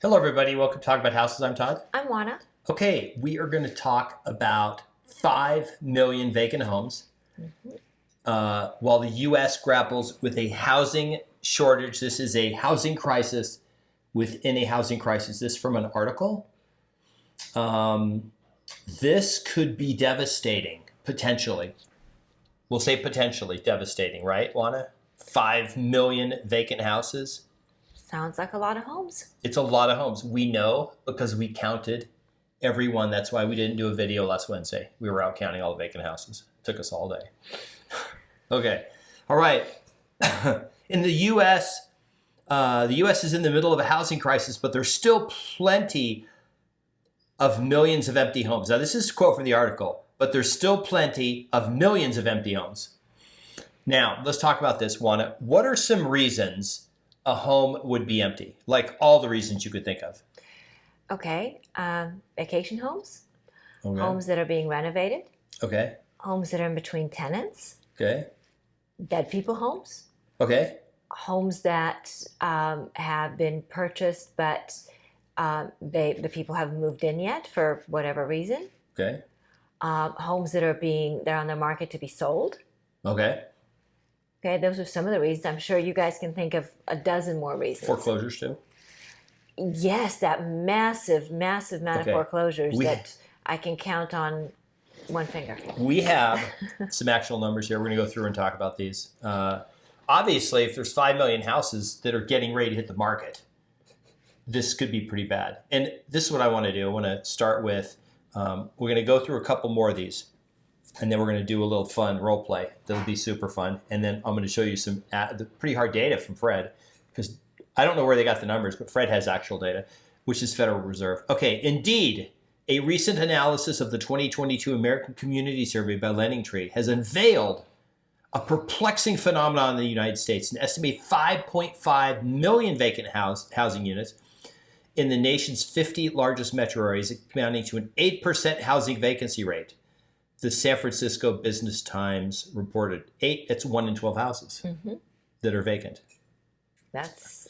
Hello, everybody. Welcome to Talk About Houses. I'm Todd. I'm Juana. Okay, we are going to talk about 5 million vacant homes while the U.S. grapples with a housing shortage. This is a housing crisis within a housing crisis. This from an article. This could be devastating, potentially. We'll say potentially devastating, right, Juana? 5 million vacant houses. Sounds like a lot of homes. It's a lot of homes. We know because we counted every one. That's why we didn't do a video last Wednesday. We were out counting all the vacant houses. It took us all day. Okay. All right. In the U.S., is in the middle of a housing crisis, but there's still plenty of millions of empty homes. Now, this is a quote from the article, but there's still plenty of millions of empty homes. Now, let's talk about this, Juana. What are some reasons a home would be empty? Like all the reasons you could think of. Okay. Vacation homes. Okay. Homes that are being renovated. Okay. Homes that are in between tenants. Okay. Dead people homes. Okay. Homes that have been purchased, but the people haven't moved in yet for whatever reason. Okay. Homes that they're on the market to be sold. Okay. Okay, those are some of the reasons. I'm sure you guys can think of a dozen more reasons. Foreclosures too? Yes, that massive amount of foreclosures that I can count on one finger. We have some actual numbers here. We're going to go through and talk about these. Obviously, if there's 5 million houses that are getting ready to hit the market, this could be pretty bad. And this is what I want to do. I want to start with, we're going to go through a couple more of these. And then we're going to do a little fun role play. That'll be super fun. And then I'm going to show you some pretty hard data from Fred, because I don't know where they got the numbers, but Fred has actual data, which is Federal Reserve. Okay, indeed, a recent analysis of the 2022 American Community Survey by LendingTree has unveiled a perplexing phenomenon in the United States. An estimated 5.5 million vacant housing units in the nation's 50 largest metro areas, amounting to an 8% housing vacancy rate. The San Francisco Business Times reported it's 1 in 12 houses that are vacant. That's,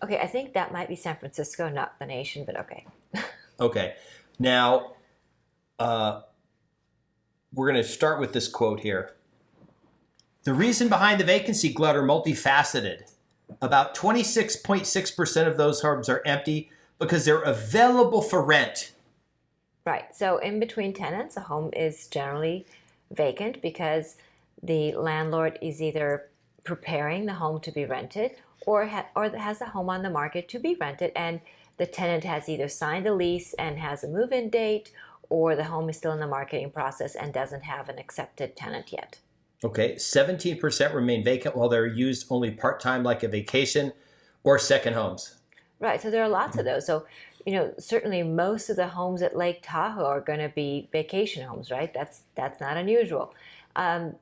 okay, I think that might be San Francisco, not the nation, but okay. Okay. Now, we're going to start with this quote here. The reason behind the vacancy glut are multifaceted. About 26.6% of those homes are empty because they're available for rent. Right. So in between tenants, a home is generally vacant because the landlord is either preparing the home to be rented or has the home on the market to be rented, and the tenant has either signed a lease and has a move-in date, or the home is still in the marketing process and doesn't have an accepted tenant yet. Okay. 17% remain vacant while they're used only part-time, like a vacation or second homes. Right. So there are lots of those. So certainly most of the homes at Lake Tahoe are going to be vacation homes, right? That's not unusual.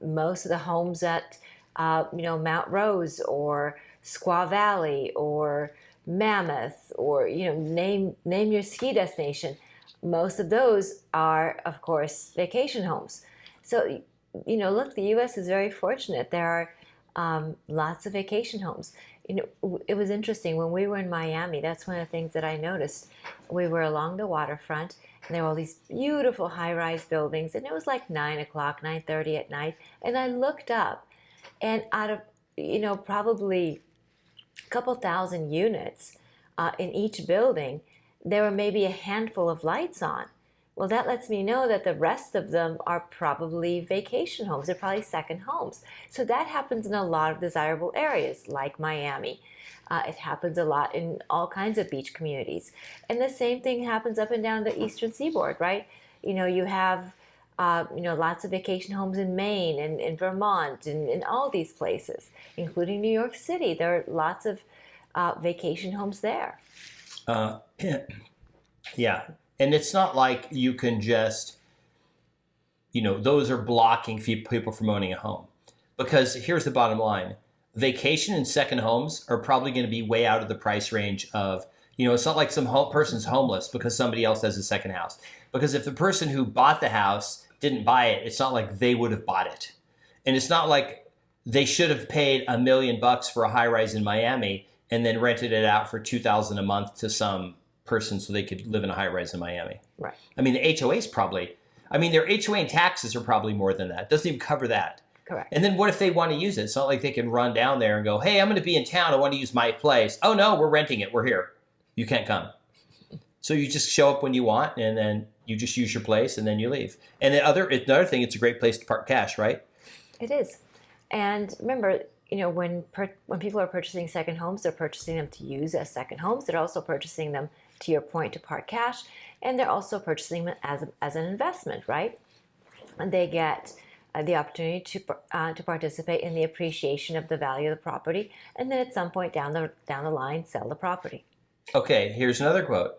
Most of the homes at, Mount Rose or Squaw Valley or Mammoth or, name your ski destination. Most of those are, of course, vacation homes. So, look, the U.S. is very fortunate. There are lots of vacation homes. It was interesting when we were in Miami. That's one of the things that I noticed. We were along the waterfront, and there were all these beautiful high-rise buildings, and it was like 9 o'clock, 9:30 at night, and I looked up, and out of, probably a couple thousand units in each building, there were maybe a handful of lights on. Well, that lets me know that the rest of them are probably vacation homes. They're probably second homes. So that happens in a lot of desirable areas like Miami. It happens a lot in all kinds of beach communities. And the same thing happens up and down the eastern seaboard, right? You have, lots of vacation homes in Maine and in Vermont and in all these places, including New York City. There are lots of vacation homes there. Yeah. And it's not like you can just, those are blocking people from owning a home. Because here's the bottom line. Vacation and second homes are probably going to be way out of the price range of, it's not like some person's homeless because somebody else has a second house. Because if the person who bought the house didn't buy it, it's not like they would have bought it. And it's not like they should have paid $1 million for a high rise in Miami and then rented it out for $2,000 a month to some person so they could live in a high rise in Miami. Right. I mean, the HOA's probably, their HOA and taxes are probably more than that. It doesn't even cover that. Correct. And then what if they want to use it? It's not like they can run down there and go, hey, I'm going to be in town. I want to use my place. Oh, no, we're renting it. We're here. You can't come. So you just show up when you want, and then you just use your place, and then you leave. And another thing, it's a great place to park cash, right? It is. And remember, when people are purchasing second homes, they're purchasing them to use as second homes. They're also purchasing them, to your point, to park cash. And they're also purchasing them as an investment, right? And they get the opportunity to participate in the appreciation of the value of the property, and then at some point down the line, sell the property. Okay, here's another quote.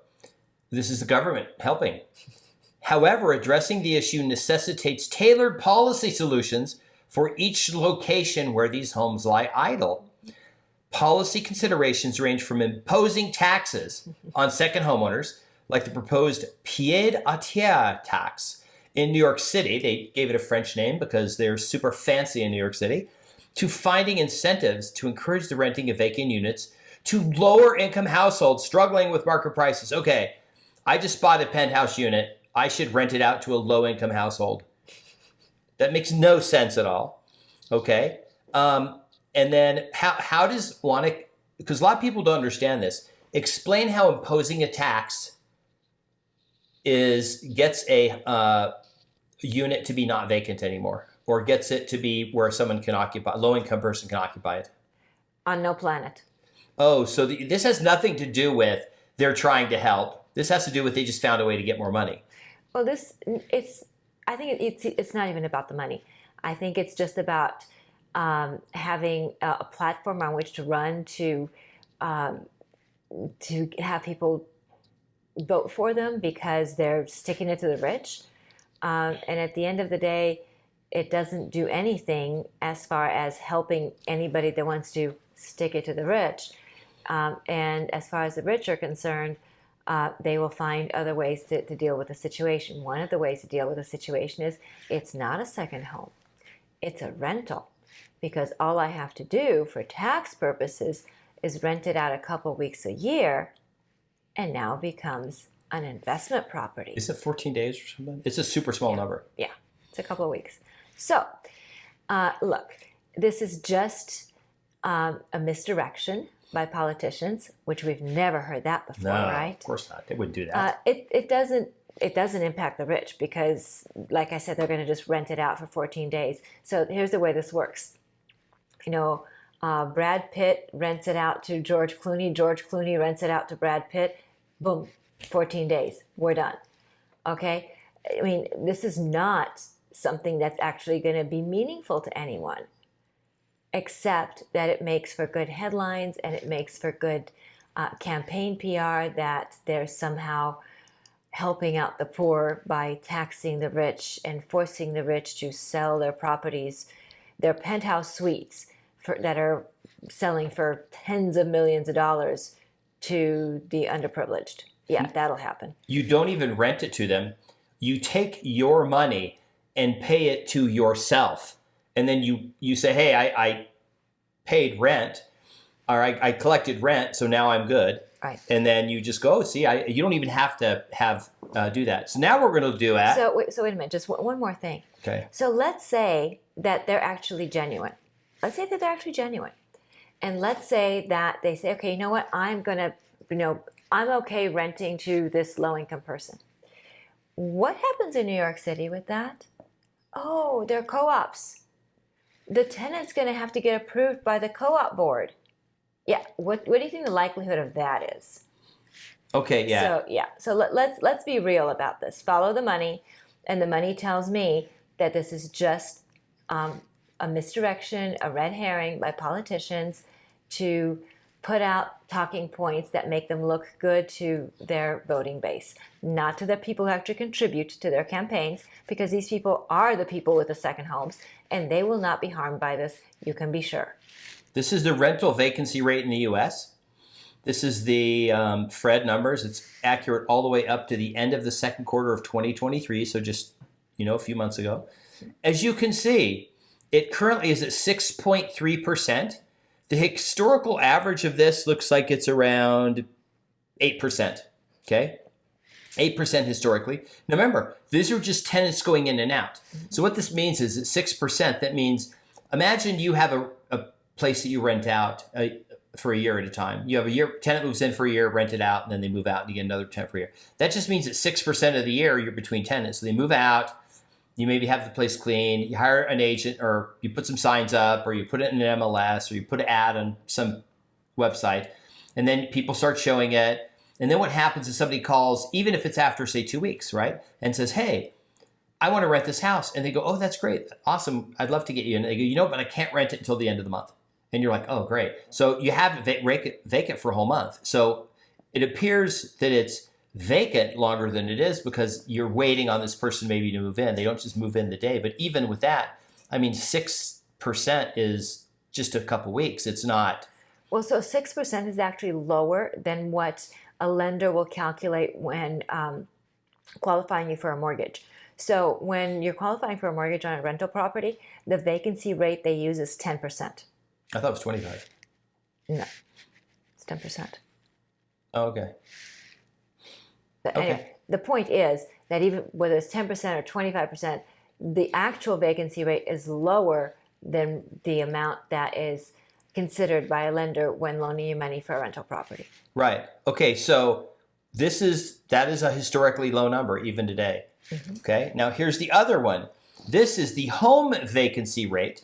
This is the government helping. However, addressing the issue necessitates tailored policy solutions for each location where these homes lie idle. Policy considerations range from imposing taxes on second homeowners, like the proposed pied-à-terre tax. In New York City, they gave it a French name because they're super fancy in New York City, to finding incentives to encourage the renting of vacant units to lower income households struggling with market prices. Okay, I just bought a penthouse unit. I should rent it out to a low income household. That makes no sense at all. Okay. And then how does one, because a lot of people don't understand this, explain how imposing a tax gets a unit to be not vacant anymore, or gets it to be where someone can occupy, low-income person can occupy it. On no planet. Oh, so this has nothing to do with they're trying to help. This has to do with they just found a way to get more money. Well, I think it's not even about the money. I think it's just about having a platform on which to run to have people vote for them because they're sticking it to the rich. And at the end of the day, it doesn't do anything as far as helping anybody that wants to stick it to the rich. And as far as the rich are concerned, they will find other ways to deal with the situation. One of the ways to deal with the situation is it's not a second home. It's a rental. Because all I have to do for tax purposes is rent it out a couple weeks a year, and now becomes an investment property. Is it 14 days or something? It's a super small number. Yeah, it's a couple of weeks. So, look, this is just a misdirection by politicians, which we've never heard that before, right? Of course not. They wouldn't do that. It doesn't impact the rich because, like I said, they're going to just rent it out for 14 days. So here's the way this works. Brad Pitt rents it out to George Clooney. George Clooney rents it out to Brad Pitt. Boom, 14 days. We're done. Okay? I mean, this is not something that's actually going to be meaningful to anyone, except that it makes for good headlines and it makes for good campaign PR that they're somehow helping out the poor by taxing the rich and forcing the rich to sell their properties, their penthouse suites that are selling for tens of millions of dollars to the underprivileged. Yeah, that'll happen. You don't even rent it to them. You take your money and pay it to yourself. And then you say, hey, I paid rent, or I collected rent, so now I'm good. Right. And then you just go, see, you don't even have to do that. So now we're going to do that. So wait a minute, just one more thing. Okay. So let's say that they're actually genuine. Let's say that they're actually genuine. And let's say that they say, okay, you know what? I'm okay renting to this low-income person. What happens in New York City with that? Oh, they're co-ops. The tenant's going to have to get approved by the co-op board. Yeah, what do you think the likelihood of that is? Okay, yeah. So let's be real about this. Follow the money, and the money tells me that this is just a misdirection, a red herring by politicians to put out talking points that make them look good to their voting base, not to the people who actually contribute to their campaigns, because these people are the people with the second homes, and they will not be harmed by this, you can be sure. This is the rental vacancy rate in the U.S. This is the Fred numbers. It's accurate all the way up to the end of the second quarter of 2023, so just a few months ago. As you can see, it currently is at 6.3%. The historical average of this looks like it's around 8%. Okay? 8% historically. Now remember, these are just tenants going in and out. So what this means is that 6%, that means, imagine you have a place that you rent out for a year at a time. You have a year, tenant moves in for a year, rent it out, and then they move out and you get another tenant for a year. That just means that 6% of the year you're between tenants. So they move out, you maybe have the place clean, you hire an agent, or you put some signs up, or you put it in an MLS, or you put an ad on some website, and then people start showing it. And then what happens is somebody calls, even if it's after, say, 2 weeks, right? And says, hey, I want to rent this house. And they go, oh, that's great. Awesome. I'd love to get you in. And they go, you know, but I can't rent it until the end of the month. And you're like, oh, great. So you have it vacant for a whole month. So it appears that it's vacant longer than it is because you're waiting on this person maybe to move in. They don't just move in the day. But even with that, I mean, 6% is just a couple weeks. It's not. Well, so 6% is actually lower than what a lender will calculate when qualifying you for a mortgage. So when you're qualifying for a mortgage on a rental property, the vacancy rate they use is 10%. I thought it was 25. No, it's 10%. Oh, okay. But anyway, the point is that even whether it's 10% or 25%, the actual vacancy rate is lower than the amount that is considered by a lender when loaning you money for a rental property. Right. Okay. So that is a historically low number even today. Mm-hmm. Okay. Now here's the other one. This is the home vacancy rate.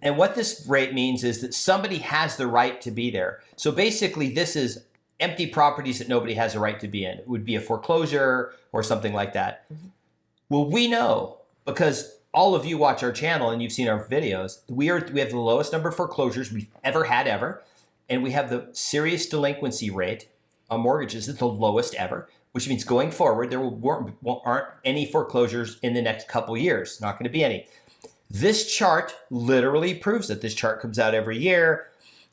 And what this rate means is that somebody has the right to be there. So basically this is empty properties that nobody has a right to be in. It would be a foreclosure or something like that. Mm-hmm. Well, we know because all of you watch our channel and you've seen our videos. We have the lowest number of foreclosures we've ever had ever. And we have the serious delinquency rate on mortgages at the lowest ever, which means going forward, there aren't any foreclosures in the next couple years. Not going to be any. This chart literally proves it. This chart comes out every year.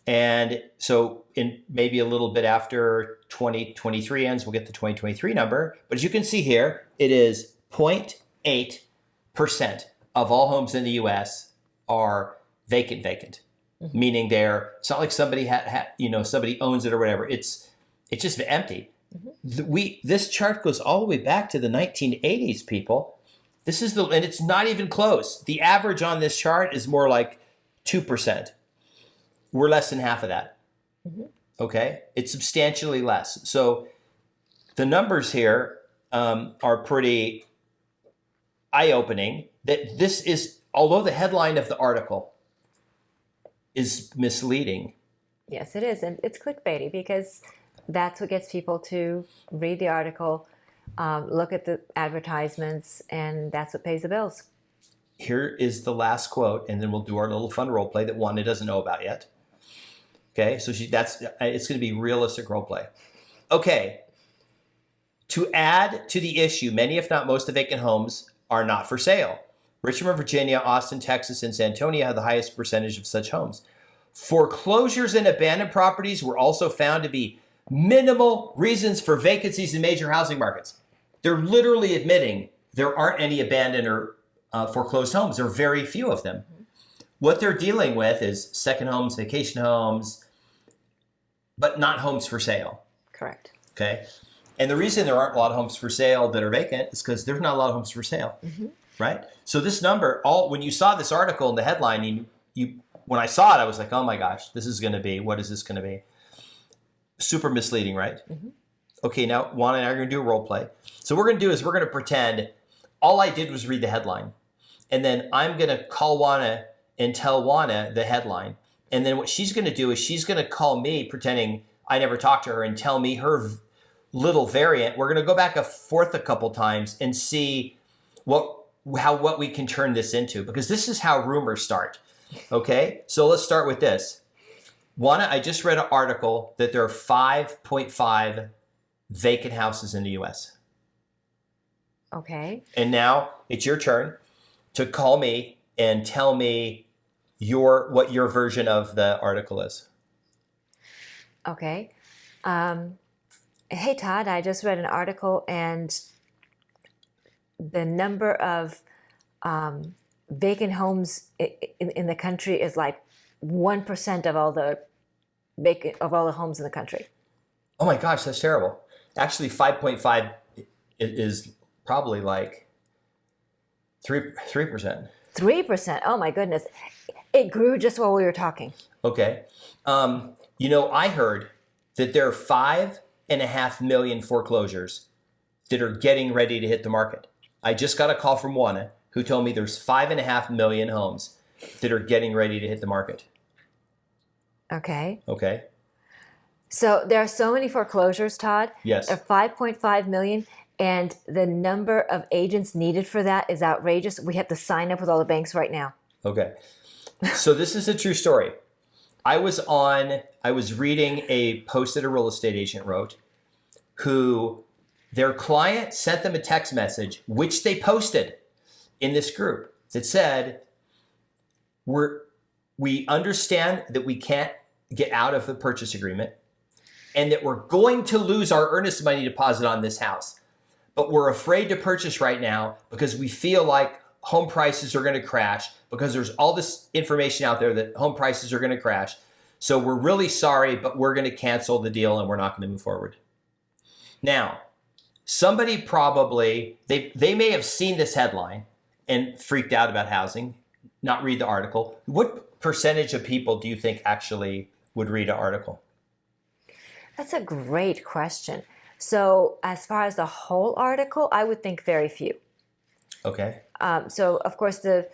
And so in maybe a little bit after 2023 ends, we'll get the 2023 number. But as you can see here, it is 0.8% of all homes in the U.S. are vacant, mm-hmm. meaning it's not like somebody somebody owns it or whatever. It's just empty. Mm-hmm. This chart goes all the way back to the 1980s, people. And it's not even close. The average on this chart is more like 2%. We're less than half of that. Mm-hmm. Okay, it's substantially less. So the numbers here are pretty eye-opening. That this is, although the headline of the article is misleading. Yes, it is. And it's clickbaity because that's what gets people to read the article, look at the advertisements, and that's what pays the bills. Here is the last quote, and then we'll do our little fun role play that Wanda doesn't know about yet. Okay, so it's going to be realistic role play. Okay, to add to the issue, many, if not most, of vacant homes are not for sale. Richmond, Virginia, Austin, Texas, and San Antonio have the highest percentage of such homes. Foreclosures and abandoned properties were also found to be minimal reasons for vacancies in major housing markets. They're literally admitting there aren't any abandoned or foreclosed homes. There are very few of them. What they're dealing with is second homes, vacation homes, but not homes for sale. Correct. Okay. And the reason there aren't a lot of homes for sale that are vacant is because there's not a lot of homes for sale. Mm-hmm. Right? So this number, when you saw this article in the headline, when I saw it, I was like, oh my gosh, what is this going to be? Super misleading, right? Mm-hmm. Okay, now Juana and I are going to do a role play. So what we're going to do is we're going to pretend all I did was read the headline. And then I'm going to call Juana and tell Juana the headline. And then what she's going to do is she's going to call me, pretending I never talked to her, and tell me her little variant. We're going to go back and forth a couple times and see what we can turn this into, because this is how rumors start. Okay, so let's start with this. Juana, I just read an article that there are 5.5 vacant houses in the U.S. Okay. And now it's your turn to call me and tell me what your version of the article is. Okay. Hey, Todd, I just read an article, and the number of vacant homes in the country is like 1% of all the vacant of all the homes in the country. Oh my gosh, that's terrible. Actually, 5.5 is probably like 3%. 3%. Oh my goodness. It grew just while we were talking. Okay. I heard that there are 5.5 million foreclosures that are getting ready to hit the market. I just got a call from one who told me there's 5.5 million homes that are getting ready to hit the market. Okay. Okay. So there are so many foreclosures, Todd. Yes. There are 5.5 million, and the number of agents needed for that is outrageous. We have to sign up with all the banks right now. Okay. So this is a true story. I was reading a post that a real estate agent wrote, who their client sent them a text message, which they posted in this group, that said, we understand that we can't get out of the purchase agreement and that we're going to lose our earnest money deposit on this house, but we're afraid to purchase right now because we feel like home prices are going to crash, because there's all this information out there that home prices are going to crash. So we're really sorry, but we're going to cancel the deal and we're not going to move forward. Now, somebody probably, they may have seen this headline and freaked out about housing, not read the article. What percentage of people do you think actually would read an article? That's a great question. So as far as the whole article, I would think very few. Okay. So of course the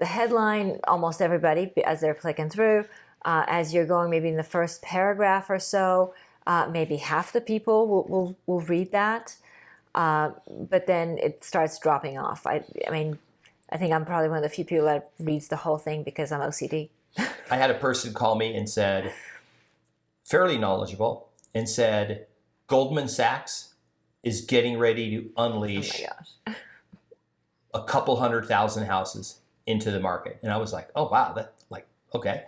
headline, almost everybody, as they're clicking through, as you're going maybe in the first paragraph or so, maybe half the people will read that, but then it starts dropping off. I mean, I think I'm probably one of the few people that reads the whole thing because I'm OCD. I had a person call me and said, fairly knowledgeable, and said, Goldman Sachs is getting ready to unleash a couple 100,000 houses into the market. And I was like, oh, wow, that's like, okay.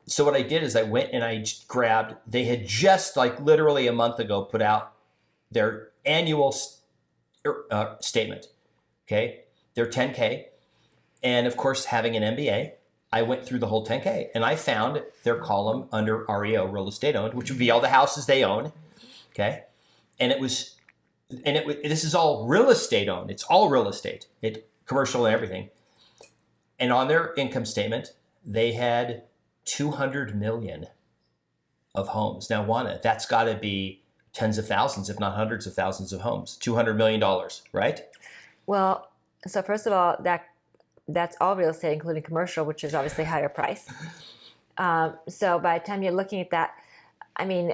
So what I did is I went and I grabbed, they had just like literally a month ago put out their annual statement, okay? Their 10K. And of course, having an MBA, I went through the whole 10K and I found their column under REO, real estate owned, which would be all the houses they own, okay? And this is all real estate owned. It's all real estate, commercial and everything. And on their income statement, they had 200 million of homes. Now, Juana, that's got to be tens of thousands, if not hundreds of thousands of homes. $200 million, right? Well, so first of all, that's all real estate, including commercial, which is obviously higher price. So by the time you're looking at that, I mean,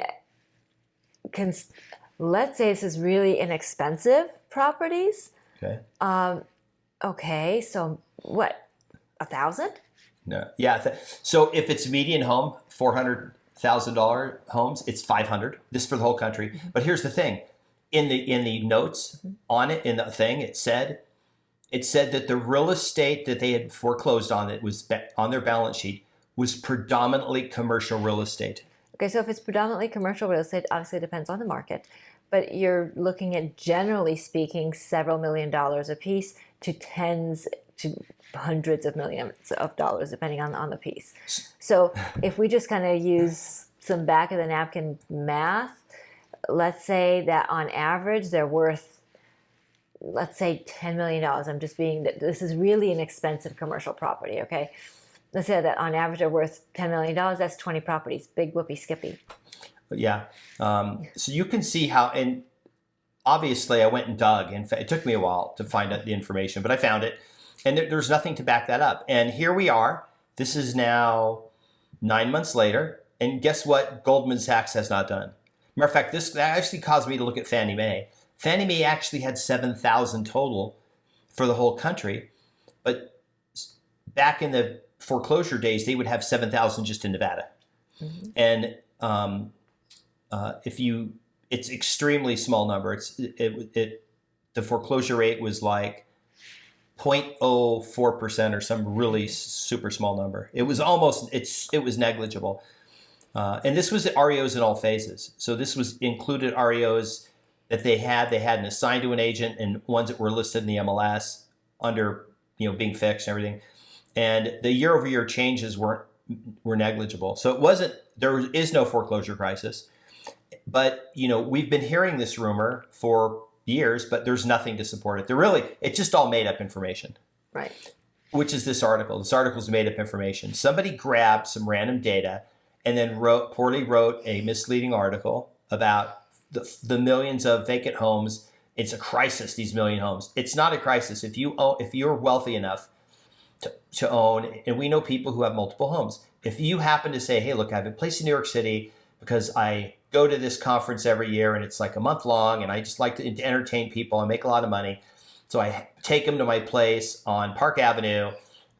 let's say this is really inexpensive properties. Okay. Okay, so what, 1,000? No. Yeah. So if it's median home, $400,000 homes, it's 500. This is for the whole country. Mm-hmm. But here's the thing: in the notes on it, in the thing, it said that the real estate that they had foreclosed on, that was on their balance sheet, was predominantly commercial real estate. Okay, so if it's predominantly commercial real estate, obviously it depends on the market, but you're looking at, generally speaking, several $1 million a piece to tens to hundreds of millions of dollars, depending on the piece. So if we just kind of use some back of the napkin math, let's say that on average they're worth, let's say $10 million. This is really an expensive commercial property, okay? Let's say that on average they're worth $10 million. That's 20 properties. Big whoopee skippy. Yeah. So you can see how, and obviously I went and dug, and it took me a while to find out the information, but I found it. And there's nothing to back that up. And here we are. This is now 9 months later. And guess what Goldman Sachs has not done? Matter of fact, that actually caused me to look at Fannie Mae. Fannie Mae actually had 7,000 total for the whole country. But back in the foreclosure days, they would have 7,000 just in Nevada. Mm-hmm. And it's extremely small number. The foreclosure rate was like 0.04% or some really super small number. It was negligible. And this was REOs in all phases. So this was included REOs that they hadn't assigned to an agent, and ones that were listed in the MLS under, being fixed and everything. And the year-over-year changes weren't were negligible. So it wasn't, there is no foreclosure crisis. But, we've been hearing this rumor for years, but there's nothing to support it. It's just all made up information. Right. Which is this article. This article is made up information. Somebody grabbed some random data and then poorly wrote a misleading article about the millions of vacant homes. It's a crisis, these million homes. It's not a crisis. If you're wealthy enough to own, and we know people who have multiple homes, if you happen to say, hey, look, I have a place in New York City because I go to this conference every year and it's like a month long and I just like to entertain people. I make a lot of money. So I take them to my place on Park Avenue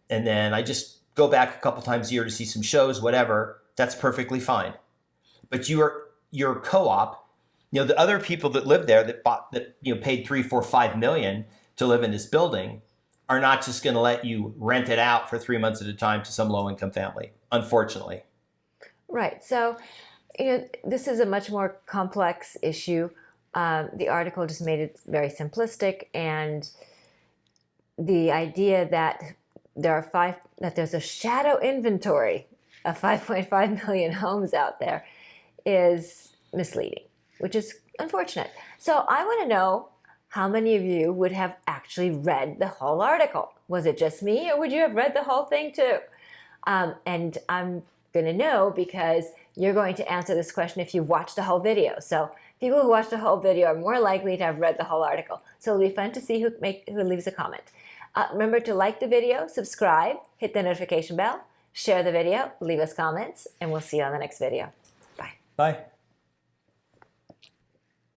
and then I just go back a couple times a year to see some shows, whatever. That's perfectly fine. But your co-op, the other people that live there that paid 3, 4, 5 million to live in this building are not just going to let you rent it out for 3 months at a time to some low-income family, unfortunately. Right. So, this is a much more complex issue. The article just made it very simplistic, and the idea that there's a shadow inventory of 5.5 million homes out there is misleading, which is unfortunate. So I want to know how many of you would have actually read the whole article. Was it just me, or would you have read the whole thing too? And I'm going to know because you're going to answer this question if you've watched the whole video. So people who watch the whole video are more likely to have read the whole article. So it'll be fun to see who leaves a comment. Remember to like the video, subscribe, hit the notification bell, share the video, leave us comments, and we'll see you on the next video. Bye. Bye.